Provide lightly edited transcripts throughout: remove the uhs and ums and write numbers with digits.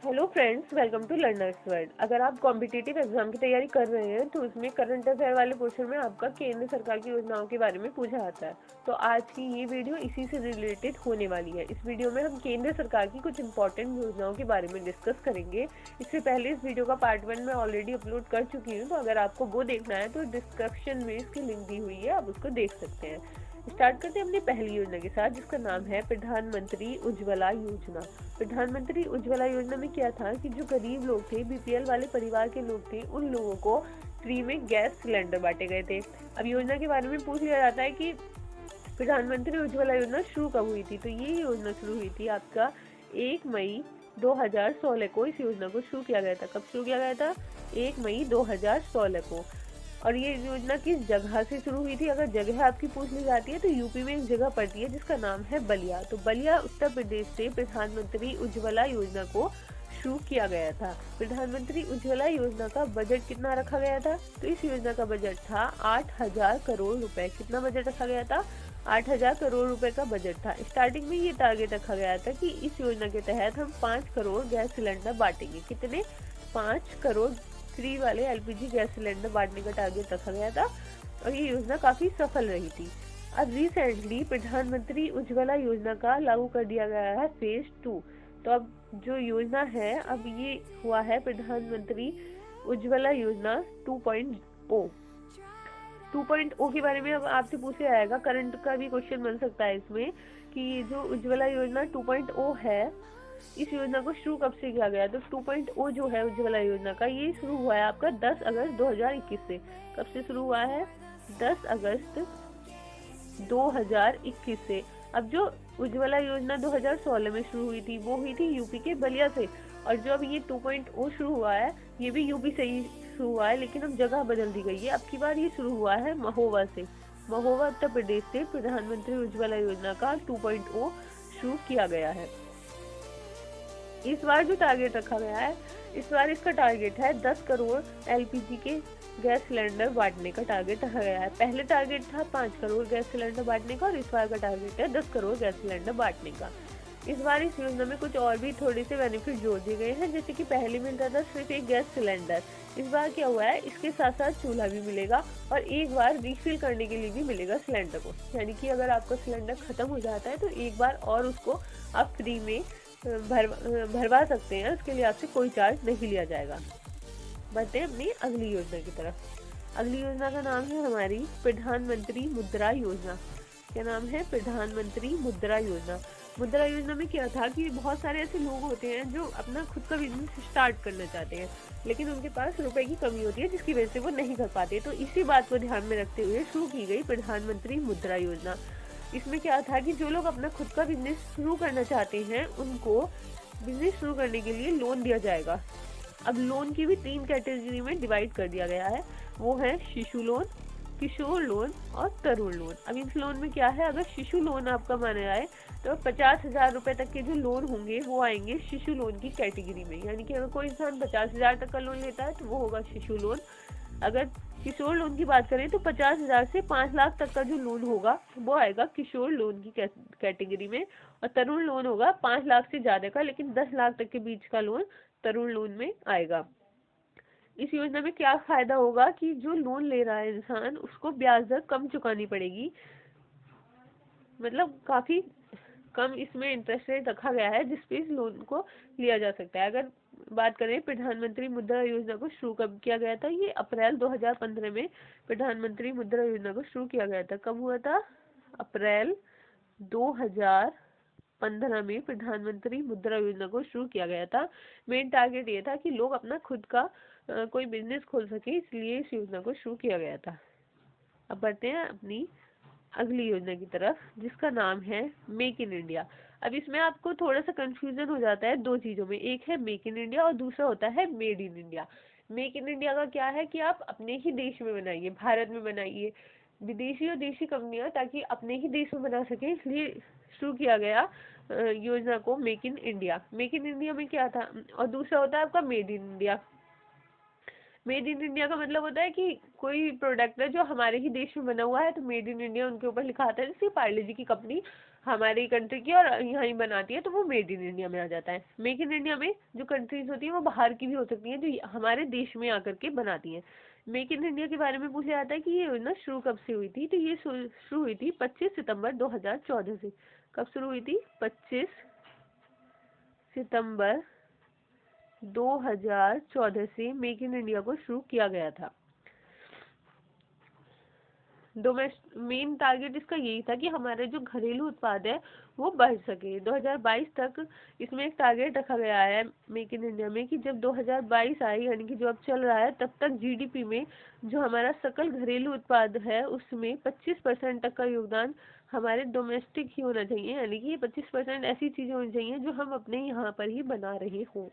Hello friends, welcome to learners world. अगर आप competitive exam की तैयारी कर रहे हैं तो उसमें करंट अफेयर वाले पोर्शन में आपका केंद्र सरकार की योजनाओं के बारे में पूछा जाता है। तो आज की ये वीडियो इसी से रिलेटेड होने वाली है। इस वीडियो में हम केंद्र सरकार की कुछ इंपॉर्टेंट योजनाओं के बारे में डिस्कस करेंगे। इससे पहले इस वीडियो का पार्ट 1 मैं ऑलरेडी अपलोड कर चुकी हूँ, तो अगर आपको वो देखना है तो डिस्क्रिप्शन में इसकी लिंक दी हुई है, आप उसको देख सकते हैं। स्टार्ट करते हैं अपनी पहली योजना के साथ, जिसका नाम है प्रधानमंत्री उज्ज्वला योजना। प्रधानमंत्री उज्ज्वला योजना में क्या था कि जो गरीब लोग थे, बीपीएल वाले परिवार के लोग थे, उन लोगों को फ्री में गैस सिलेंडर बांटे गए थे। अब योजना के बारे में पूछ लिया जाता है कि प्रधानमंत्री उज्ज्वला योजना शुरू कब हुई थी। तो ये योजना शुरू हुई थी आपका 1 मई 2016 को। इस योजना को शुरू किया गया था। कब शुरू किया गया था? 1 मई 2016 को। और ये योजना किस जगह से शुरू हुई थी? अगर जगह आपकी पूछ ली जाती है तो यूपी में एक जगह पड़ती है जिसका नाम है बलिया। तो बलिया उत्तर प्रदेश से प्रधानमंत्री उज्ज्वला योजना को शुरू किया गया था। प्रधानमंत्री उज्ज्वला योजना का बजट कितना रखा गया था? तो इस योजना का बजट था 8,000 करोड़ रुपए। कितना बजट रखा गया था? 8,000 करोड़ रुपए का बजट था। स्टार्टिंग में ये टारगेट रखा गया था कि इस योजना के तहत हम 5 करोड़ गैस सिलेंडर बांटेंगे। कितने? 5 करोड़ फ्री वाले एलपीजी गैस सिलेंडर बांटने का टारगेट रखा गया था और ये योजना काफी सफल रही थी। अब रिसेंटली प्रधानमंत्री उज्ज्वला योजना का लागू कर दिया गया है फेज 2। तो अब जो योजना है, अब ये हुआ है प्रधानमंत्री उज्ज्वला योजना 2.0। 2.0 के बारे में अब आपसे पूछा जाएगा, करंट का भी क्वेश्चन बन सकता है इसमें, कि जो उज्ज्वला योजना 2.0 है, इस योजना को शुरू कब से किया गया? तो 2.0 जो है उज्ज्वला योजना का, ये शुरू हुआ है आपका 10 अगस्त 2021 से। कब से शुरू हुआ है? 10 अगस्त 2021 से। अब जो उज्ज्वला योजना 2016 में शुरू हुई थी, वो हुई थी यूपी के बलिया से। और जो अब ये 2.0 शुरू हुआ है, ये भी यूपी से ही शुरू हुआ है, लेकिन अब जगह बदल दी गई है। अब की बार ये शुरू हुआ है महोबा से। महोबा उत्तर प्रदेश से प्रधानमंत्री उज्ज्वला योजना का 2.0 शुरू किया गया है। इस बार जो टारगेट रखा गया है, इस बार इसका टारगेट है 10 करोड़ एलपीजी के गैस सिलेंडर बांटने का टारगेट रखा गया है। पहले टारगेट था 5 करोड़ गैस सिलेंडर बांटने का और इस बार का टारगेट है 10 करोड़ गैस सिलेंडर बांटने का। इस बार इस योजना में कुछ और भी थोड़े से बेनिफिट जोड़ दिए गए हैं, जैसे कि पहले मिलता था सिर्फ एक गैस सिलेंडर। इस बार क्या हुआ है, इसके साथ साथ चूल्हा भी मिलेगा और एक बार रिफिल करने के लिए भी मिलेगा सिलेंडर को। यानी कि अगर आपका सिलेंडर खत्म हो जाता है तो एक बार और उसको आप फ्री में भरवा सकते हैं। उसके लिए आपसे कोई चार्ज नहीं लिया जाएगा। बढ़ते हैं अपनी अगली योजना की तरफ। अगली योजना का नाम है हमारी प्रधानमंत्री मुद्रा योजना। क्या नाम है? प्रधानमंत्री मुद्रा योजना। मुद्रा योजना में क्या था कि बहुत सारे ऐसे लोग होते हैं जो अपना खुद का बिजनेस स्टार्ट करना चाहते हैं, लेकिन उनके पास रुपए की कमी होती है, जिसकी वजह से वो नहीं कर पाते। तो इसी बात को ध्यान में रखते हुए शुरू की गई प्रधानमंत्री मुद्रा योजना। इसमें क्या था कि जो लोग अपना खुद का बिजनेस शुरू करना चाहते हैं, उनको बिजनेस शुरू करने के लिए लोन दिया जाएगा। अब लोन की भी 3 कैटेगरी में डिवाइड कर दिया गया है। वो है शिशु लोन, किशोर लोन और तरुण लोन। अब इस लोन में क्या है, अगर शिशु लोन आपका माना जाए तो 50,000 रुपए तक के जो लोन होंगे वो आएंगे शिशु लोन की कैटेगरी में। यानी कि अगर कोई इंसान 50,000 तक का लोन लेता है तो वो होगा शिशु लोन। अगर किशोर लोन की बात करें तो 50,000 से 5 लाख तक का जो लोन होगा वो आएगा किशोर लोन की कैटेगरी में। और तरुण लोन होगा 5 लाख से ज्यादा का, लेकिन 10 लाख तक के बीच का लोन तरुण लोन में आएगा। इस योजना में क्या फायदा होगा कि जो लोन ले रहा है इंसान, उसको ब्याज दर कम चुकानी पड़ेगी। मतलब काफी कम इसमें इंटरेस्ट रेट रखा गया है जिसपे इस लोन को लिया जा सकता है। अगर बात करें प्रधानमंत्री मुद्रा योजना को शुरू कब किया गया था, ये अप्रैल 2015 में प्रधानमंत्री मुद्रा योजना को शुरू किया गया था। कब हुआ था? अप्रैल 2015 में प्रधानमंत्री मुद्रा योजना को शुरू किया गया था। मेन टारगेट ये था कि लोग अपना खुद का कोई बिजनेस खोल सके, इसलिए इस योजना को शुरू किया गया था। अब बढ़ते हैं अपनी अगली योजना की तरफ, जिसका नाम है मेक इन इंडिया। अब इसमें आपको थोड़ा सा कंफ्यूजन हो जाता है दो चीजों में, एक है मेक इन इंडिया और दूसरा होता है made in India. Make in India का क्या है कि आप अपने ही देश में बनाइए, भारत में बनाइए। विदेशी और देशी कंपनियां ताकि अपने ही देश में बना सके, इसलिए शुरू किया गया योजना को make in India. Make in India में क्या था, और दूसरा होता है आपका made in India. Made in India का मतलब होता है कि कोई प्रोडक्ट है जो हमारे ही देश में बना हुआ है तो मेड इन इंडिया उनके ऊपर लिखा आता है। जैसे पार्ले जी की कंपनी हमारी कंट्री की और यहाँ ही बनाती है, तो वो मेड इन इंडिया में आ जाता है। मेक इन इंडिया में जो कंट्रीज होती है वो बाहर की भी हो सकती हैं जो हमारे देश में आकर के बनाती हैं। मेक इन इंडिया के बारे में पूछा जाता है कि ये योजना शुरू कब से हुई थी, तो ये शुरू हुई थी 25 सितंबर 2014 से। कब शुरू हुई थी? 25 सितंबर 2014 से मेक इन इंडिया को शुरू किया गया था। मेन टारगेट इसका यही था कि हमारे जो घरेलू उत्पाद है वो बढ़ सके। 2022 तक इसमें एक टारगेट रखा गया है मेक इन इंडिया में कि जब 2022 आए, यानी कि जो अब चल रहा है, तब तक जीडीपी में जो हमारा सकल घरेलू उत्पाद है उसमें 25% तक का योगदान हमारे डोमेस्टिक ही होना चाहिए, यानी कि 25% ऐसी चीजें होनी चाहिए जो हम अपने यहाँ पर ही बना रहे हों।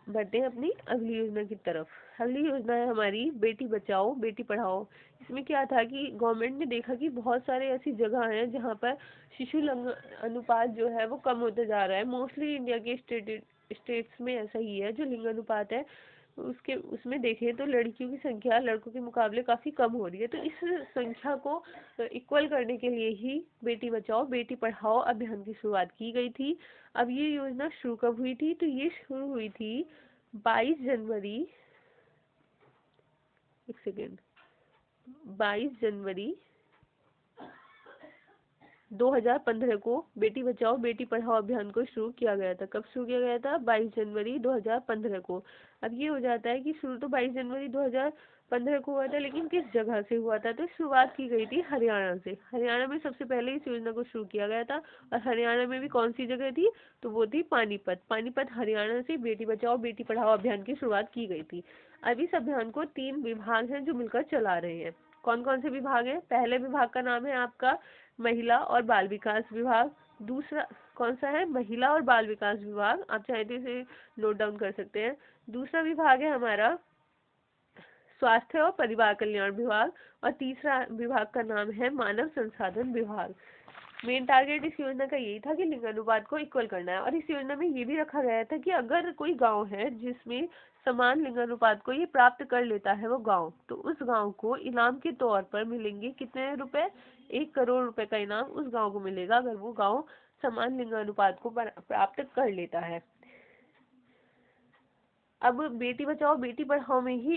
बढ़ते हैं अपनी अगली योजना की तरफ। अगली योजना है हमारी बेटी बचाओ बेटी पढ़ाओ। इसमें क्या था कि गवर्नमेंट ने देखा कि बहुत सारे ऐसी जगह हैं जहाँ पर शिशु लिंग अनुपात जो है वो कम होते जा रहा है। मोस्टली इंडिया के स्टेट्स में ऐसा ही है, जो लिंग अनुपात है उसके उसमें देखें तो लड़कियों की संख्या लड़कों के मुकाबले काफी कम हो रही है। तो इस संख्या को इक्वल करने के लिए ही बेटी बचाओ बेटी पढ़ाओ अभियान की शुरुआत की गई थी। अब ये योजना शुरू कब हुई थी? तो ये शुरू हुई थी 22 जनवरी, एक सेकेंड, 22 जनवरी 2015 को बेटी बचाओ बेटी पढ़ाओ अभियान को शुरू किया गया था। कब शुरू किया गया था? 22 जनवरी 2015 को। अब ये हो जाता है कि शुरू तो 22 जनवरी 2015 को हुआ था, लेकिन किस जगह से हुआ था? तो शुरुआत की गई थी हरियाणा से। हरियाणा में सबसे पहले इस योजना को शुरू किया गया था। और हरियाणा में भी कौन सी जगह थी? तो वो थी पानीपत। पानीपत हरियाणा से बेटी बचाओ बेटी पढ़ाओ अभियान की शुरुआत की गई थी। अब इस अभियान को 3 विभाग हैं जो मिलकर चला रहे हैं। कौन कौन से विभाग हैं? पहले विभाग का नाम है आपका महिला और बाल विकास विभाग। दूसरा कौन सा है? महिला और बाल विकास विभाग। आप चाहे तो इसे नोट डाउन कर सकते हैं। दूसरा विभाग है हमारा स्वास्थ्य और परिवार कल्याण विभाग। और तीसरा विभाग का नाम है मानव संसाधन विभाग। मेन टारगेट इस योजना का यही था कि लिंग अनुपात को इक्वल करना है। और इस योजना में ये भी रखा गया था कि अगर कोई गांव है जिसमें समान लिंग अनुपात को ये प्राप्त कर लेता है वो गांव, तो उस गांव को इनाम के तौर पर मिलेंगे कितने रुपए? 1 करोड़ रुपए का इनाम उस गांव को मिलेगा अगर वो गांव समान लिंग अनुपात को प्राप्त कर लेता है। अब बेटी बचाओ बेटी पढ़ाओ में ही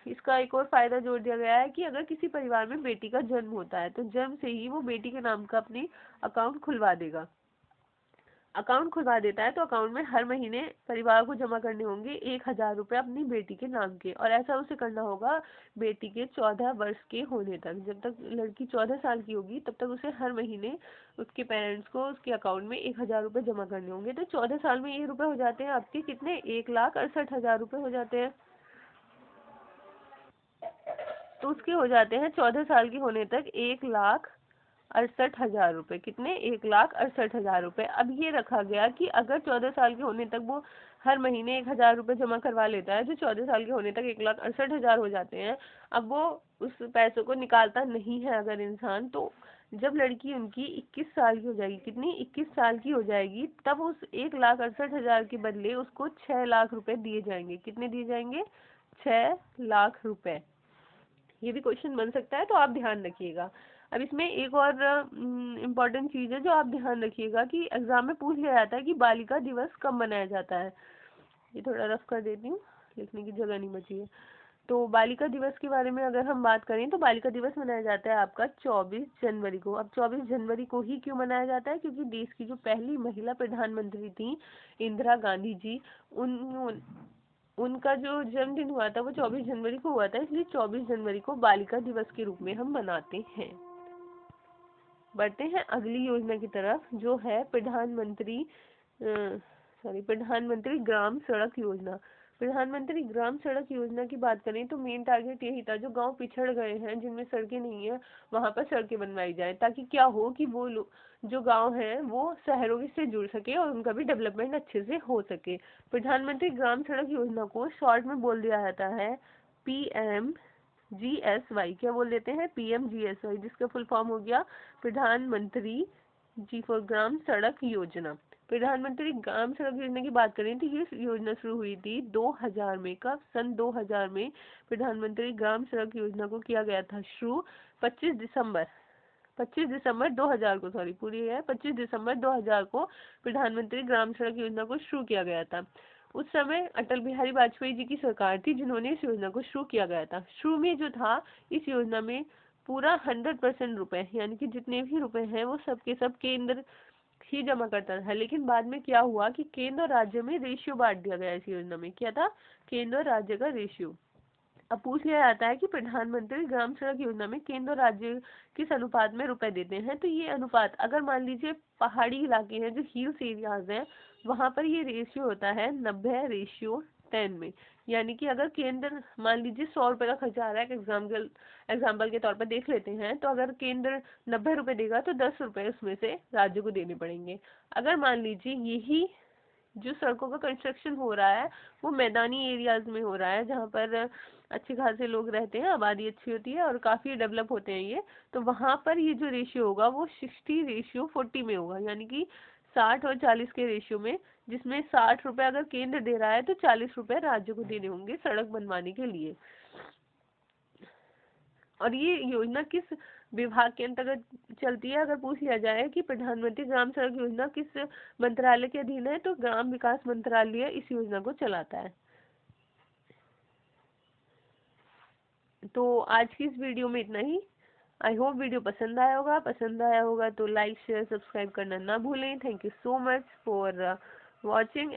इसका एक और फायदा जोड़ दिया गया है कि अगर किसी परिवार में बेटी का जन्म होता है तो जन्म से ही वो बेटी के नाम का अपनी अकाउंट खुलवा देगा। अकाउंट खुलवा देता है तो अकाउंट में हर महीने परिवार को जमा करने होंगे 1,000 रुपये अपनी बेटी के नाम के। और ऐसा उसे करना होगा बेटी के 14 वर्ष के होने तक। जब तक लड़की 14 साल की होगी तब तक उसे हर महीने उसके पेरेंट्स को उसके अकाउंट में 1,000 रुपये जमा करने होंगे। तो 14 साल में ये रुपए हो जाते हैं आपके कितने? 1,68,000 रुपये हो जाते हैं। तो उसके हो जाते हैं 14 साल की होने तक 1,68,000 रुपये। कितने? 1,68,000 रुपये। अब ये रखा गया कि अगर 14 साल के होने तक वो हर महीने 1,000 रुपये जमा करवा लेता है, जो 14 साल के होने तक 1,68,000 हो जाते हैं। अब वो उस पैसों को निकालता नहीं है अगर इंसान, तो जब लड़की उनकी 21 साल की हो जाएगी, कितनी? 21 साल की हो जाएगी, तब उस 1,68,000 के बदले उसको 6 लाख रुपए दिए जाएंगे। कितने दिए जाएंगे? 6 लाख रुपए। ये भी क्वेश्चन बन सकता है, तो आप ध्यान रखिएगा। अब इसमें एक और इम्पोर्टेंट चीज़ है जो आप ध्यान रखिएगा कि एग्जाम में पूछ लिया जाता है कि बालिका दिवस कब मनाया जाता है। ये थोड़ा रफ कर देती हूँ, लिखने की जगह नहीं बची है। तो बालिका दिवस के बारे में अगर हम बात करें तो बालिका दिवस मनाया जाता है आपका 24 जनवरी को। अब 24 जनवरी को ही क्यों मनाया जाता है? क्योंकि देश की जो पहली महिला प्रधानमंत्री थी इंदिरा गांधी जी, उनका जो जन्मदिन हुआ था वो 24 जनवरी को हुआ था, इसलिए 24 जनवरी को बालिका दिवस के रूप में हम मनाते हैं। बढ़ते हैं अगली योजना की तरफ जो है प्रधानमंत्री ग्राम सड़क योजना। प्रधानमंत्री ग्राम सड़क योजना की बात करें तो मेन टारगेट यही था जो गांव पिछड़ गए हैं जिनमें सड़कें नहीं है वहां पर सड़कें बनवाई जाए, ताकि क्या हो कि वो जो गांव हैं वो शहरों से जुड़ सके और उनका भी डेवलपमेंट अच्छे से हो सके। प्रधानमंत्री ग्राम सड़क योजना को शॉर्ट में बोल दिया जाता है PMGSY। क्या बोल देते हैं? PMGSY, जिसका फुल फॉर्म हो गया प्रधानमंत्री जी फॉर ग्राम सड़क योजना। प्रधानमंत्री ग्राम सड़क योजना की बात करें तो ये योजना शुरू हुई थी 2000 में। कब? सन 2000 में प्रधानमंत्री ग्राम सड़क योजना को किया गया था शुरू 25 दिसंबर 25 दिसंबर 2000 को, सॉरी पूरी है 25 दिसंबर 2000 को प्रधानमंत्री ग्राम सड़क योजना को शुरू किया गया था। उस समय अटल बिहारी वाजपेयी जी की सरकार थी जिन्होंने इस योजना को शुरू किया गया था। शुरू में जो था इस योजना में पूरा 100% रुपए, यानी कि जितने भी रुपए हैं वो सब के सब केंद्र ही जमा करता था। लेकिन बाद में क्या हुआ कि केंद्र और राज्य में रेशियो बांट दिया गया। इस योजना में क्या था, केंद्र और राज्य का रेशियो। अब पूछ लिया जाता है कि प्रधानमंत्री ग्राम सड़क योजना में केंद्र और राज्य किस अनुपात में रुपए देते हैं। तो ये अनुपात, अगर मान लीजिए पहाड़ी इलाके हैं जो हिल्स एरियाज हैं, वहां पर ये रेशियो होता है 90:10 में। यानी कि अगर केंद्र मान लीजिए 100 रुपए का खर्चा आ रहा है, एग्जाम्पल के तौर पर देख लेते हैं, तो अगर केंद्र 90 रुपए देगा तो 10 रुपए उसमें से राज्य को देने पड़ेंगे। अगर मान लीजिए यही जो सड़कों का कंस्ट्रक्शन हो रहा है वो मैदानी एरियाज में हो रहा है जहाँ पर अच्छे खासे लोग रहते हैं, आबादी अच्छी होती है और काफी डेवलप होते हैं ये, तो वहां पर ये जो रेशियो होगा वो 60:40 में होगा। यानी कि 60 और 40 के रेशियो में, जिसमें 60 रुपए अगर केंद्र दे रहा है तो 40 रुपए राज्य को देने होंगे सड़क बनवाने के लिए। और ये योजना किस विभाग के अंतर्गत चलती है, अगर पूछ लिया जाए कि प्रधानमंत्री ग्राम सड़क योजना किस मंत्रालय के अधीन है, तो ग्राम विकास मंत्रालय इस योजना को चलाता है। तो आज की इस वीडियो में इतना ही। आई होप वीडियो पसंद आया होगा तो लाइक शेयर सब्सक्राइब करना ना भूलें। Thank you so much for watching.